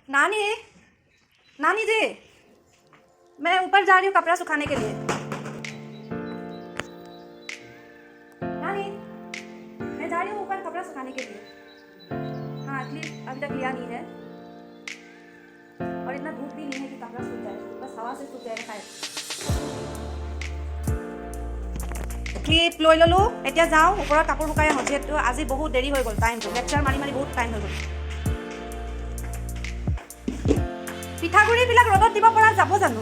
नानी नानी जी मैं ऊपर जा रही हूँ कपड़ा सुखाने के लिए। नानी मैं जा रही हूँ ऊपर कपड़ा सुखाने के लिए। हाँ क्लिप अभी तक लिया नहीं है और इतना धूप भी नहीं है कि कपड़ा सूख जाए, बस हवा से सूख जाएगा शायद। ক্লিপ লৈ ল'লোঁ, এতিয়া যাওঁ ওপৰত কাপোৰ শুকাই আহোঁ, যিহেতু আজি বহুত দেৰি হৈ গ'ল, টাইমটো লেকচাৰ মাৰি মাৰি বহুত টাইম হৈ গ'ল। পিঠাগুড়িবিলাক ৰ'দত দিব পৰা যাব জানো?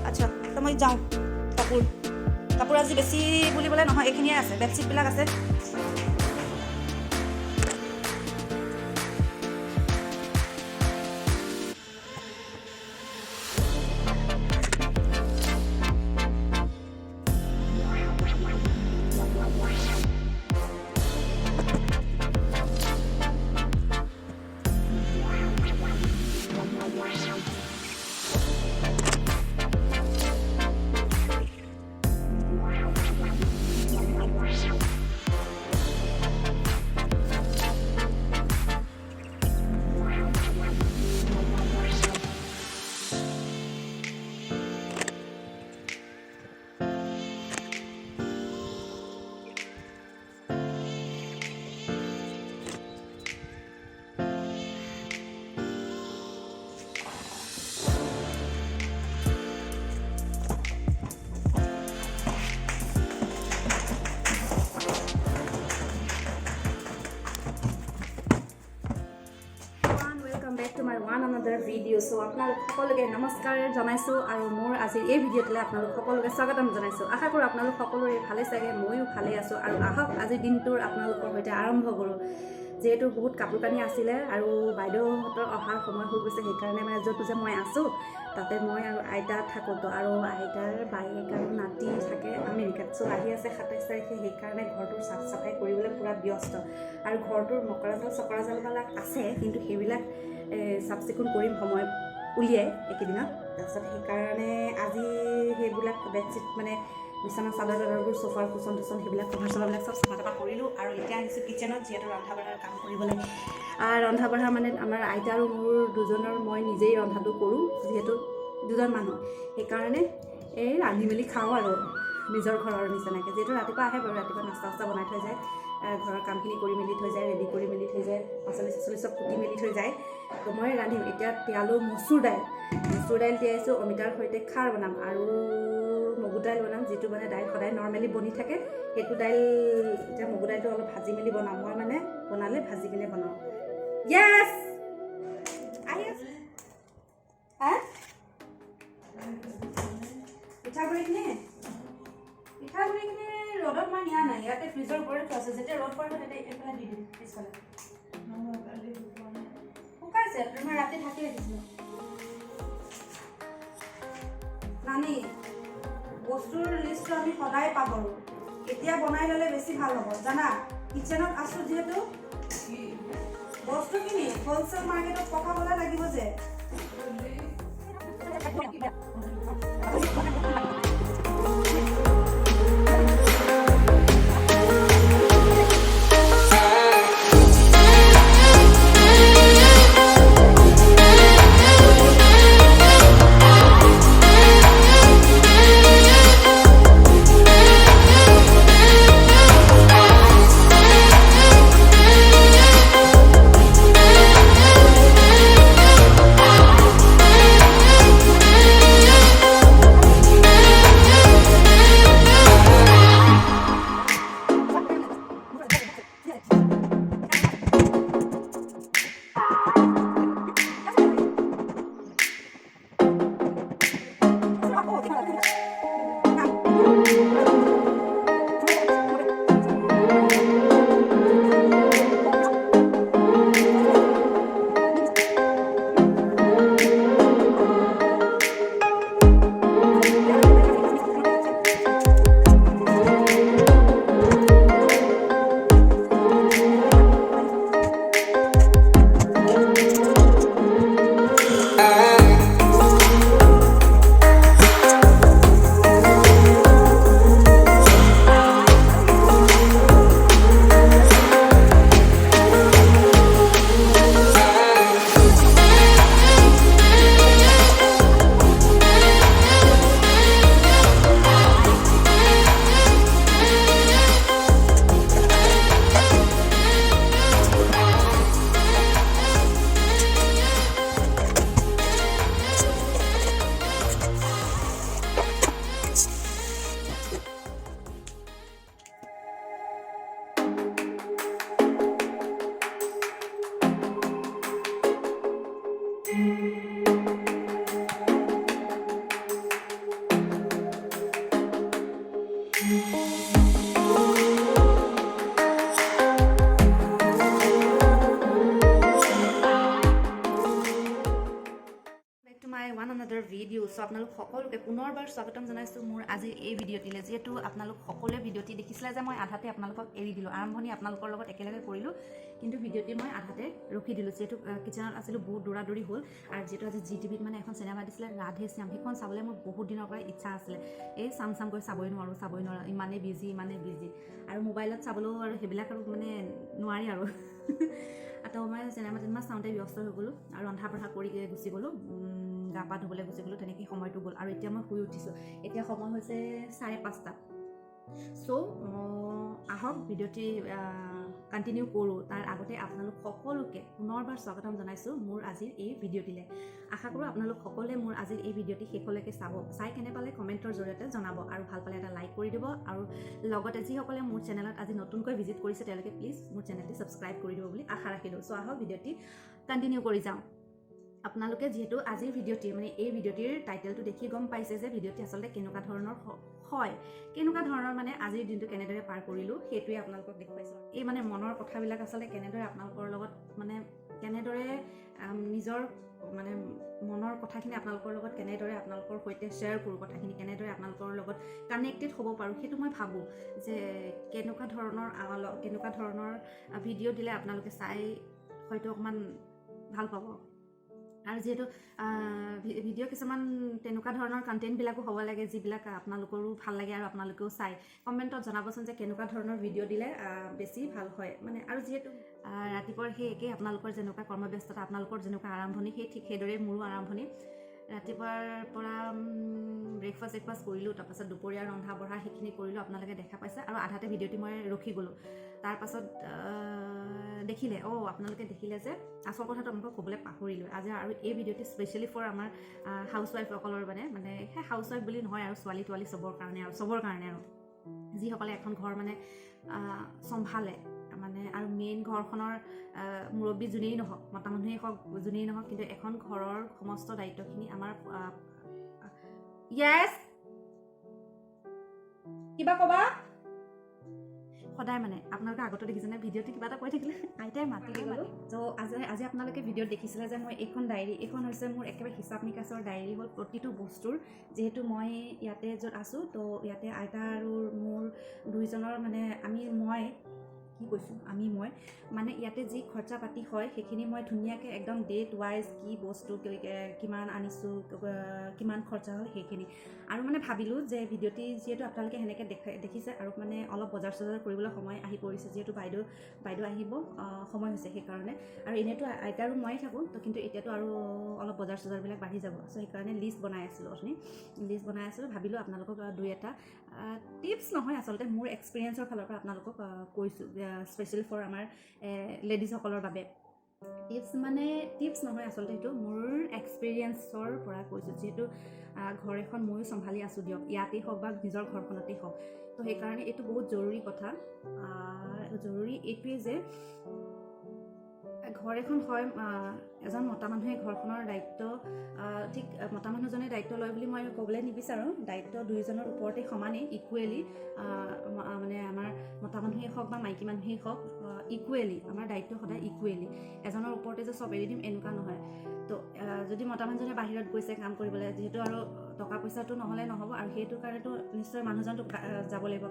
আচ্ছা তো মই যাওঁ। কাপোৰ আজি বেছি বুলিবলৈ নহয়, এইখিনিয়ে আছে, বেডশ্বীটবিলাক আছে। তোমাৰ ওৱান আনাদাৰ ভিডিঅ'। চ' আপোনালোক সকলোকে নমস্কাৰ জনাইছোঁ আৰু মোৰ আজিৰ এই ভিডিঅ'টোলৈ আপোনালোক সকলোকে স্বাগতম জনাইছোঁ। আশা কৰোঁ আপোনালোক সকলোৰে ভালে চাগে, ময়ো ভালে আছোঁ। আৰু আহক আজিৰ দিনটোৰ আপোনালোকৰ সৈতে আৰম্ভ কৰোঁ। যিহেতু বহুত কাপোৰ কানি আছিলে আৰু বাইদেউহঁতৰ অহাৰ সময় হৈ গৈছে, সেইকাৰণে মানে য'ত যে মই আছোঁ তাতে মই আৰু আইতা থাকোঁতো, আৰু আইতাৰ বাইক আৰু নাতি থাকে আমেৰিকাত। চ' আহি আছে 27 তাৰিখে, সেইকাৰণে ঘৰটোৰ চাফ চাফাই কৰিবলৈ পূৰা ব্যস্ত। আৰু ঘৰটোৰ মকৰা জাল চকৰা জালবিলাক আছে, কিন্তু সেইবিলাক চাফ চিকুণ কৰিম সময় উলিয়াই এইকেইদিনত। তাৰপিছত সেইকাৰণে আজি সেইবিলাক বেডশ্বীট মানে বিচনা চাদৰ তাদৰবোৰ, চোফাৰ কুচন টুচন সেইবিলাক কভাৰ চভাৰবিলাক চব চাফা তাফা কৰিলোঁ। আৰু এতিয়া আহিছোঁ কিটচেনত, যিহেতু ৰন্ধা বঢ়াৰ কাম কৰিবলৈ। ৰন্ধা বঢ়া মানে আমাৰ আইতা আৰু মোৰ দুজনৰ, মই নিজেই ৰন্ধাটো কৰোঁ, যিহেতু দুজন মানুহ, সেইকাৰণে এই ৰান্ধি মেলি খাওঁ আৰু নিজৰ ঘৰৰ নিচিনাকৈ। যিহেতু ৰাতিপুৱা আহে বাৰু, ৰাতিপুৱা নাস্তা চাস্তা বনাই থৈ যায়, ঘৰৰ কামখিনি কৰি মেলি থৈ যায়, ৰেডি কৰি মেলি থৈ যায়, পাচলি চাচলি চব কুটি মেলি থৈ যায়। তো মই ৰান্ধিম। এতিয়া তিয়ালোঁ মচুৰ দাইল তিয়াইছোঁ, অমিতাৰ সৈতে খাৰ বনাম আৰু মগু দাইল বনাম, যিটো মানে দাইল সদায় নৰ্মেলি বনি থাকে, সেইটো দাইল এতিয়া মগু দাইলটো অলপ ভাজি মেলি বনাওঁ। মই মানে বনালে ভাজি কিনে বনাওঁ। য়েছ আহি আছে। পিঠাগুড়িখিনি ৰ'দত মই নিয়া নাই, ইয়াতে ফ্ৰিজৰ ওপৰত থোৱা আছে। যেতিয়া ৰ'দ পৰিব তেতিয়া এইফালে দি দিম পিছফালে। শুকাইছে, মই ৰাতি ঢাকি ৰাখিছিলোঁ। নানি বস্তুৰ লিষ্টটো আমি সদায় পাহৰোঁ, এতিয়া বনাই ল'লে বেছি ভাল হ'ব জানা। কিটচেনত আছোঁ যিহেতু, বস্তুখিনি হ'লচেল মাৰ্কেটত পকাবলৈ লাগিব যে। ভিডিঅ' চ' আপোনালোক সকলোকে পুনৰবাৰ স্বাগতম জনাইছোঁ মোৰ আজিৰ এই ভিডিঅ'টিলৈ যিহেতু আপোনালোক সকলোৱে ভিডিঅ'টি দেখিছিলে যে মই আধাতে আপোনালোকক এৰি দিলোঁ আৰম্ভণি আপোনালোকৰ লগত একেলগে কৰিলোঁ কিন্তু ভিডিঅ'টি মই আধাতে ৰখি দিলোঁ যিহেতু কিচেনত আছিলোঁ বহুত দৌৰা-দৌৰি হ'ল আৰু যিহেতু আজি GTVত মানে এখন চিনেমা দিছিলে ৰাধে শ্যাম সেইখন চাবলৈ মোৰ বহুত দিনৰ পৰা ইচ্ছা আছিলে এই চাম কৰি চাবই নোৱাৰোঁ ইমানেই বিজি আৰু মোবাইলত চাবলৈও আৰু সেইবিলাক আৰু মানে নোৱাৰি আৰু তো মই চিনেমা চাওঁতে ব্যস্ত হৈ গ'লোঁ আৰু ৰন্ধা-বঢ়া কৰি গুচি গ'লোঁ গা পা ধুবলৈ গুচি গ'লোঁ তেনেকৈ সময়টো গ'ল আৰু এতিয়া মই শুই উঠিছোঁ এতিয়া সময় হৈছে 5:30 চ' আহক ভিডিঅ'টি কণ্টিনিউ কৰোঁ তাৰ আগতে আপোনালোক সকলোকে পুনৰবাৰ স্বাগতম জনাইছোঁ মোৰ আজিৰ এই ভিডিঅ'টিলৈ আশা কৰোঁ আপোনালোক সকলোৱে মোৰ আজিৰ এই ভিডিঅ'টি শেষলৈকে চাই কেনে পালে কমেণ্টৰ জৰিয়তে জনাব আৰু ভাল পালে এটা লাইক কৰি দিব আৰু লগতে যিসকলে মোৰ চেনেলত আজি নতুনকৈ ভিজিট কৰিছে তেওঁলোকে প্লিজ মোৰ চেনেলটি ছাবস্ক্ৰাইব কৰি দিব বুলি আশা ৰাখিলোঁ চ' আহক ভিডিঅ'টি কণ্টিনিউ কৰি যাওঁ আপোনালোকে যিহেতু আজিৰ ভিডিঅ'টি মানে এই ভিডিঅ'টিৰ টাইটেলটো দেখি গম পাইছে যে ভিডিঅ'টি আচলতে কেনেকুৱা ধৰণৰ হয় কেনেকুৱা ধৰণৰ মানে আজিৰ দিনটো কেনেদৰে পাৰ কৰিলোঁ সেইটোৱে আপোনালোকক দেখুৱাইছোঁ এই মানে মনৰ কথাবিলাক আচলতে কেনেদৰে আপোনালোকৰ লগত মানে কেনেদৰে নিজৰ মানে মনৰ কথাখিনি আপোনালোকৰ লগত কেনেদৰে আপোনালোকৰ সৈতে শ্বেয়াৰ কৰোঁ কথাখিনি কেনেদৰে আপোনালোকৰ লগত কানেক্টেড হ'ব পাৰোঁ সেইটো মই ভাবোঁ যে কেনেকুৱা ধৰণৰ ভিডিঅ' দিলে আপোনালোকে চাই হয়তো অকণমান ভাল পাব আৰু যিহেতু ভিডিঅ' কিছুমান তেনেকুৱা ধৰণৰ কণ্টেণ্টবিলাকো হ'ব লাগে যিবিলাক আপোনালোকৰো ভাল লাগে আৰু আপোনালোকেও চাই কমেণ্টত জনাবচোন যে কেনেকুৱা ধৰণৰ ভিডিঅ' দিলে বেছি ভাল হয় মানে আৰু যিহেতু ৰাতিপুৱাৰ সেই একেই আপোনালোকৰ যেনেকুৱা কৰ্মব্যস্ততা আপোনালোকৰ যেনেকুৱা আৰম্ভণি ঠিক সেইদৰেই মোৰো আৰম্ভণি ৰাতিপুৱাৰ পৰা ব্ৰেকফাষ্ট কৰিলোঁ তাৰপাছত দুপৰীয়া ৰন্ধা-বঢ়া সেইখিনি কৰিলোঁ আপোনালোকে দেখা পাইছে আৰু আধাতে ভিডিঅ'টি মই ৰখি গ'লোঁ তাৰপাছত দেখিলে আপোনালোকে দেখিলে যে আচল কথাটো আপোনালোকক ক'বলৈ পাহৰিলোঁ আজি আৰু এই ভিডিঅ'টি স্পেচিয়েলি ফৰ আমাৰ হাউচৱাইফসকলৰ মানে সেই হাউচৱাইফ বুলি নহয় আৰু ছোৱালী তোৱালী চবৰ কাৰণে আৰু যিসকলে এখন ঘৰ মানে চম্ভালে মানে আৰু মেইন ঘৰখনৰ মুৰব্বী যোনেই নহওক মতা মানুহেই হওক যোনেই নহওক কিন্তু এখন ঘৰৰ সমস্ত দায়িত্বখিনি আমাৰ য়েছ কিবা ক'বা সদায় মানে আপোনালোকে আগতে দেখিছেনে ভিডিঅ'টো কিবা এটা কৈ থাকিলে আইতাই মাতি গ'লোঁ ত' আজি আপোনালোকে ভিডিঅ'ত দেখিছিলে যে মই এইখন ডায়েৰী এইখন হৈছে মোৰ একেবাৰে হিচাপ নিকাচৰ ডায়েৰী হ'ল প্ৰতিটো বস্তুৰ যিহেতু মই ইয়াতে য'ত আছোঁ তো ইয়াতে আইতা আৰু মোৰ দুইজনৰ মানে মই মানে ইয়াতে যি খৰচা পাতি হয় সেইখিনি মই ধুনীয়াকৈ একদম ডেট ৱাইজ কি বস্তু কিমান আনিছোঁ কিমান খৰচা হ'ল সেইখিনি আৰু মানে ভাবিলোঁ যে ভিডিঅ'টি যিহেতু আপোনালোকে সেনেকৈ দেখিছে আৰু মানে অলপ বজাৰ চজাৰ কৰিবলৈ সময় আহি পৰিছে যিহেতু বাইদেউ আহিব সময় হৈছে সেইকাৰণে আৰু এনেইতো আইতা আৰু ময়ে থাকোঁ তো কিন্তু এতিয়াতো আৰু অলপ বজাৰ চজাৰবিলাক বাঢ়ি যাব চ' সেইকাৰণে লিষ্ট বনাই আছিলোঁ ভাবিলোঁ আপোনালোকক দুই এটা টিপছ নহয় আচলতে মোৰ এক্সপিৰিয়েঞ্চৰ ফালৰ পৰা আপোনালোকক কৈছোঁ স্পেচিয়েলি ফৰ আমাৰ লেডিজসকলৰ বাবে টিপছ নহয় আচলতে সেইটো মোৰ এক্সপিৰিয়েঞ্চৰ পৰা কৈছোঁ যিহেতু ঘৰ এখন ময়ো চম্ভালি আছোঁ দিয়ক ইয়াতেই হওক বা নিজৰ ঘৰখনতেই হওক তো সেইকাৰণে এইটো বহুত জৰুৰী কথা জৰুৰী এইটোৱেই যে ঘৰ এখন হয় এজন মতা মানুহে ঘৰখনৰ দায়িত্ব ঠিক মতা মানুহজনে দায়িত্ব লয় বুলি মই ক'বলৈ নিবিচাৰোঁ দায়িত্ব দুয়োজনৰ ওপৰতে সমানেই ইকুৱেলি মানে আমাৰ মতা মানুহেই হওক বা মাইকী মানুহেই হওক ইকুৱেলি আমাৰ দায়িত্ব সদায় ইকুৱেলি এজনৰ ওপৰতে যে চব এৰি দিম এনেকুৱা নহয় তো যদি মতা মানুহজনে বাহিৰত গৈছে কাম কৰিবলৈ যিহেতু আৰু টকা পইচাটো নহ'লে নহ'ব আৰু সেইটো কাৰণেতো নিশ্চয় মানুহজনটো যাব লাগিব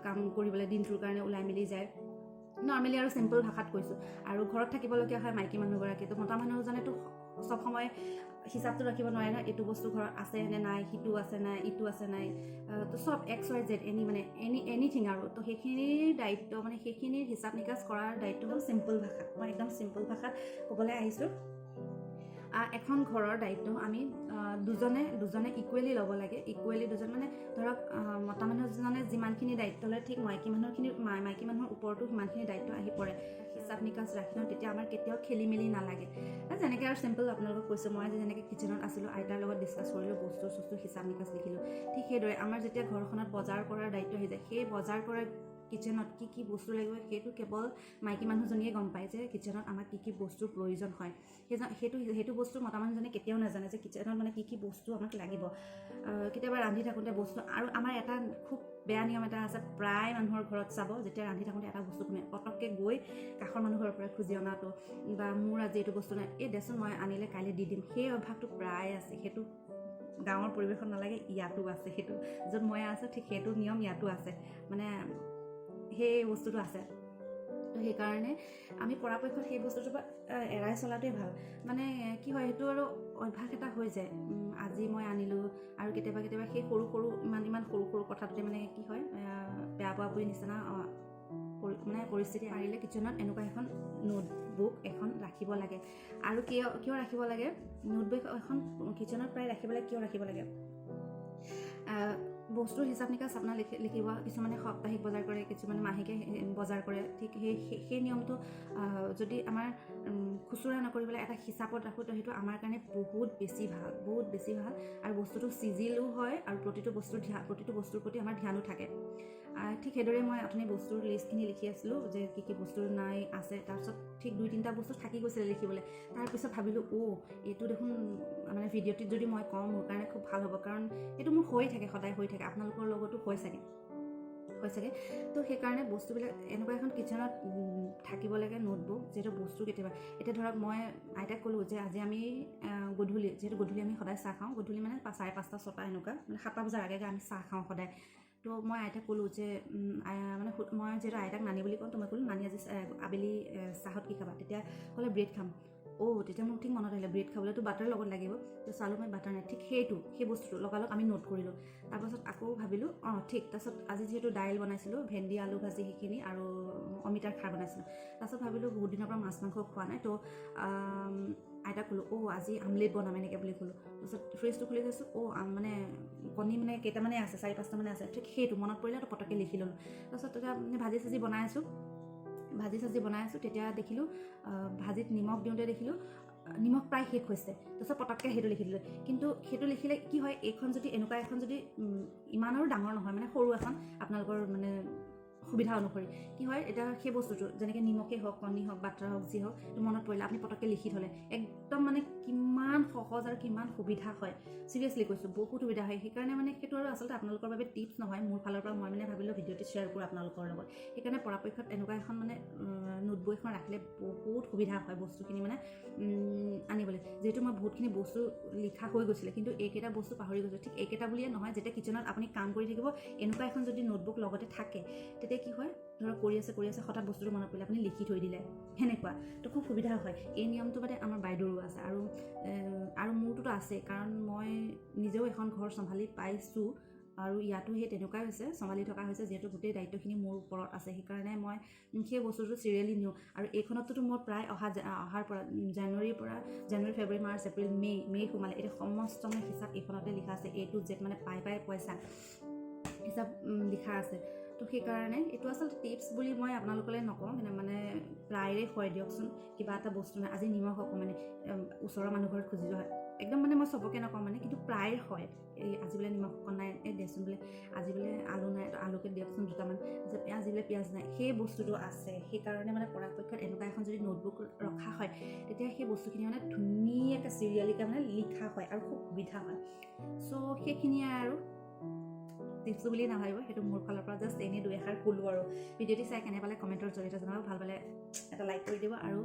কাম কৰিবলৈ দিনটোৰ কাৰণে ওলাই মেলি যায় নৰ্মেলি আৰু চিম্পল ভাষাত কৈছোঁ আৰু ঘৰত থাকিবলগীয়া হয় মাইকী মানুহগৰাকী তো মতা মানুহজনেতো চব সময় হিচাপটো ৰাখিব নোৱাৰে ন এইটো বস্তু ঘৰত আছে নে নাই সিটো আছে নাই ইটো আছে নাই তো চব XYZ এনিথিং আৰু তো সেইখিনিৰ দায়িত্ব মানে সেইখিনিৰ হিচাপ নিকাচ কৰাৰ দায়িত্ব হ'ল চিম্পল ভাষাত মই একদম চিম্পল ভাষাত ক'বলৈ আহিছোঁ এখন ঘৰৰ দায়িত্ব আমি দুজনে ইকুৱেলি ল'ব লাগে ইকুৱেলি দুজন মানে ধৰক মতা মানুহজনে যিমানখিনি দায়িত্ব লয় ঠিক মাইকী মানুহৰ ওপৰতো সিমানখিনি দায়িত্ব আহি পৰে হিচাপ নিকাচ ৰাখি লওঁ তেতিয়া আমাৰ কেতিয়াও খেলি মেলি নালাগে যেনেকৈ আৰু চিম্পল আপোনালোকক কৈছোঁ মই যেনেকৈ কিচেনত আছিলোঁ আইতাৰ লগত ডিছকাছ কৰিলোঁ বস্তু হিচাপ নিকাচ লিখিলোঁ ঠিক সেইদৰে আমাৰ যেতিয়া ঘৰখনত বজাৰ কৰাৰ দায়িত্ব আহি যায় সেই বজাৰ কৰা কিচেনত কি বস্তু লাগিব সেইটো কেৱল মাইকী মানুহজনীয়ে গম পায় যে কিচেনত আমাক কি বস্তুৰ প্ৰয়োজন হয় সেইটো বস্তু মতা মানুহজনে কেতিয়াও নাজানে যে কিচেনত মানে কি বস্তু আমাক লাগিব কেতিয়াবা ৰান্ধি থাকোঁতে বস্তু আৰু আমাৰ এটা খুব বেয়া নিয়ম এটা আছে প্ৰায় মানুহৰ ঘৰত চাব যেতিয়া ৰান্ধি থাকোঁতে এটা বস্তু কমে পটককৈ গৈ কাষৰ মানুহৰ পৰা খুজি অনাটো বা মোৰ আজি এইটো বস্তু নাই এই দেচোন মই আনিলে কাইলৈ দি দিম সেই অভ্যাসটো প্ৰায় আছে সেইটো গাঁৱৰ পৰিৱেশত নালাগে ইয়াতো আছে সেইটো য'ত মই আছোঁ ঠিক সেইটো নিয়ম ইয়াতো আছে মানে সেই বস্তুটো আছে তো সেইকাৰণে আমি পৰাপক্ষত সেই বস্তুটোৰ পৰা এৰাই চলাটোৱে ভাল মানে কি হয় সেইটো আৰু অভ্যাস এটা হৈ যায় আজি মই আনিলোঁ আৰু কেতিয়াবা সেই সৰু ইমান সৰু কথাটোতে মানে কি হয় বেয়া পোৱা পুৰি নিচিনা মানে পৰিস্থিতি আহিলে কিচেনত এনেকুৱা এখন নোটবুক এখন ৰাখিব লাগে আৰু কিয় ৰাখিব লাগে নোটবুক এখন কিচেনত প্ৰায় ৰাখিব লাগে কিয় ৰাখিব লাগে বস্তুৰ হিচাপ নিকাচ আপোনাৰ লিখিব কিছুমানে সাপ্তাহিক বজাৰ কৰে কিছুমানে মাহেকে বজাৰ কৰে ঠিক সেই নিয়মটো যদি আমাৰ খুচুৰা নকৰি পেলাই এটা হিচাপত ৰাখোঁ তো সেইটো আমাৰ কাৰণে বহুত বেছি ভাল আৰু বস্তুটো চিজিলো হয় আৰু প্ৰতিটো বস্তুৰ প্ৰতি আমাৰ ধ্যানো থাকে ঠিক সেইদৰে মই আপুনি বস্তুৰ লিষ্টখিনি লিখি আছিলোঁ যে কি বস্তু নাই আছে তাৰপিছত ঠিক 2-3টা বস্তু থাকি গৈছিলে লিখিবলৈ তাৰপিছত ভাবিলোঁ এইটো দেখোন মানে ভিডিঅ'টিত যদি মই কওঁ মোৰ কাৰণে খুব ভাল হ'ব কাৰণ এইটো মোৰ সদায় হৈ থাকে আপোনালোকৰ লগতো হয় চাগে তো সেইকাৰণে বস্তুবিলাক এনেকুৱা এখন কিচেনত থাকিব লাগে নোটবুক যিহেতু বস্তু কেতিয়াবা এতিয়া ধৰক মই আইতাক ক'লোঁ যে আজি আমি গধূলি আমি সদায় চাহ খাওঁ গধূলি মানে 5:30 6টা এনেকুৱা মানে 7টা বজাৰ আগে আমি চাহ খাওঁ সদায় তো মই আইতাক ক'লোঁ যে মানে মই যিহেতু আইতাক নানি বুলি কওঁ তো মই ক'লোঁ নানি আজি আবেলি চাহত কি খাবা তেতিয়া ক'লে ব্ৰেড খাম তেতিয়া মোৰ ঠিক মনত আহিলে ব্ৰেড খাবলৈতো বাটাৰ লগত লাগিব তো চালোঁ মই বাটাৰ নাই ঠিক সেই বস্তুটো লগালগ আমি নোট কৰিলোঁ তাৰপাছত আকৌ ভাবিলোঁ ঠিক তাৰপাছত আজি যিহেতু দাইল বনাইছিলোঁ ভেন্দি আলু ভাজি সেইখিনি আৰু অমিতাৰ খাৰ বনাইছিলোঁ তাৰপাছত ভাবিলোঁ বহুত দিনৰ পৰা মাছ মাংস খোৱা নাই তো আইতাক ক'লোঁ আজি আমলেট বনাম এনেকৈ বুলি ক'লোঁ তাৰপিছত ফ্ৰিজটো খুলি গৈছোঁ মানে কণী মানে কেইটামানে আছে 4-5টা মানে আছে ঠিক সেইটো মনত পৰিলে তো পটককৈ লিখি ল'লোঁ তাৰপিছত তেতিয়া ভাজি চাজি বনাই আছোঁ তেতিয়া দেখিলোঁ ভাজিত নিমখ দিওঁতে দেখিলোঁ নিমখ প্ৰায় শেষ হৈছে তাৰপিছত পটককৈ সেইটো লিখি দিলোঁ কিন্তু সেইটো লিখিলে কি হয় এইখন যদি এনেকুৱা এখন যদি ইমানৰো ডাঙৰ নহয় মানে সৰু এখন আপোনালোকৰ মানে সুবিধা অনুসৰি কি হয় এতিয়া সেই বস্তুটো যেনেকৈ নিমখেই হওক কণী হওক বাটাৰ হওক যি হওক এইটো মনত পৰিলে আপুনি পটককৈ লিখি থ'লে একদম মানে কিমান সহজ আৰু কিমান সুবিধা হয় চিৰিয়াছলি কৈছোঁ বহুত সুবিধা হয় সেইকাৰণে মানে সেইটো আৰু আচলতে আপোনালোকৰ বাবে টিপছ নহয় মোৰ ফালৰ পৰা মই মানে ভাবিলোঁ ভিডিঅ'টো শ্বেয়াৰ কৰোঁ আপোনালোকৰ লগত সেইকাৰণে পৰাপক্ষত এনেকুৱা এখন মানে নোটবুক এখন ৰাখিলে বহুত সুবিধা হয় বস্তুখিনি মানে আনিবলৈ যিহেতু মই বহুতখিনি বস্তু লিখা হৈ গৈছিলে কিন্তু এইকেইটা বস্তু পাহৰি গৈছোঁ ঠিক এইকেইটা বুলিয়ে নহয় যেতিয়া কিচেনত আপুনি কাম কৰি থাকিব এনেকুৱা এখন যদি নোটবুক লগতে থাকে তেতিয়া কি হয় ধৰক কৰি আছে হঠাৎ বস্তুটো মনত পৰিলে আপুনি লিখি থৈ দিলে সেনেকুৱা তো খুব সুবিধা হয় এই নিয়মটো মানে আমাৰ বাইদেউৰো আছে আৰু মোৰটোতো আছে কাৰণ মই নিজেও এখন ঘৰ চম্ভালি পাইছোঁ আৰু ইয়াতো সেই তেনেকুৱাই হৈছে চম্ভালি থকা হৈছে যিহেতু গোটেই দায়িত্বখিনি মোৰ ওপৰত আছে সেইকাৰণে মই সেই বস্তুটো চিৰিয়েলি নিওঁ আৰু এইখনততো মোৰ প্ৰায় অহাৰ পৰা জানুৱাৰী ফেব্ৰুৱাৰী মাৰ্চ এপ্ৰিল মে সোমালে এতিয়া সমস্ত মানে হিচাপ এইখনতে লিখা আছে A to Z মানে পাই পইচা হিচাপ লিখা আছে তো সেইকাৰণে এইটো আচলতে টিপছ বুলি মই আপোনালোকলৈ নকওঁ মানে প্ৰায়ে হয় দিয়কচোন কিবা এটা বস্তু নাই আজি নিমখ অকণমানে ওচৰৰ মানুহ ঘৰত খুজি যোৱা হয় একদম মানে মই চবকে নকওঁ মানে কিন্তু প্ৰায় হয় আজি বোলে নিমখ অকণ নাই দেচোন বোলে আজি বোলে আলু নাই তো আলুকে দিয়কচোন দুটামান আজি বোলে পিঁয়াজ নাই সেই বস্তুটো আছে সেইকাৰণে মানে পৰাপক্ষত এনেকুৱা এখন যদি নোটবুক ৰখা হয় তেতিয়া সেই বস্তুখিনি মানে ধুনীয়াকৈ চিৰিয়েলিকৈ মানে লিখা হয় আৰু খুব সুবিধা হয় চ' সেইখিনিয়ে আৰু টিপছ বুলি নাভাবিব সেইটো মোৰ ফালৰ পৰা জাষ্ট এনেই 2-এষাৰ ক'লোঁ আৰু ভিডিঅ'টি চাই কেনে পালে কমেণ্টৰ জৰিয়তে জনাব ভাল পালে এটা লাইক কৰি দিব আৰু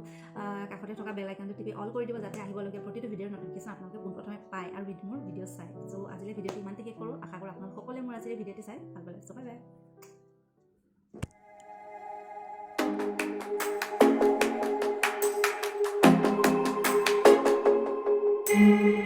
কাষতে থকা বেল আইকনটো টিপি অল কৰি দিব যাতে আহিবলগীয়া প্ৰতিটো ভিডিঅ'ৰ নটিফিকেশ্যন আপোনালোকে পোনপ্ৰথমে পায় আৰু মোৰ ভিডিঅ' চাই চ' আজিলৈ ভিডিঅ'টো ইমানতে শেষ কৰোঁ আশা কৰোঁ আপোনালোক সকলোৱে মোৰ আজিলৈ ভিডিঅ'টি চাই ভাল পালে চ' বাই বাই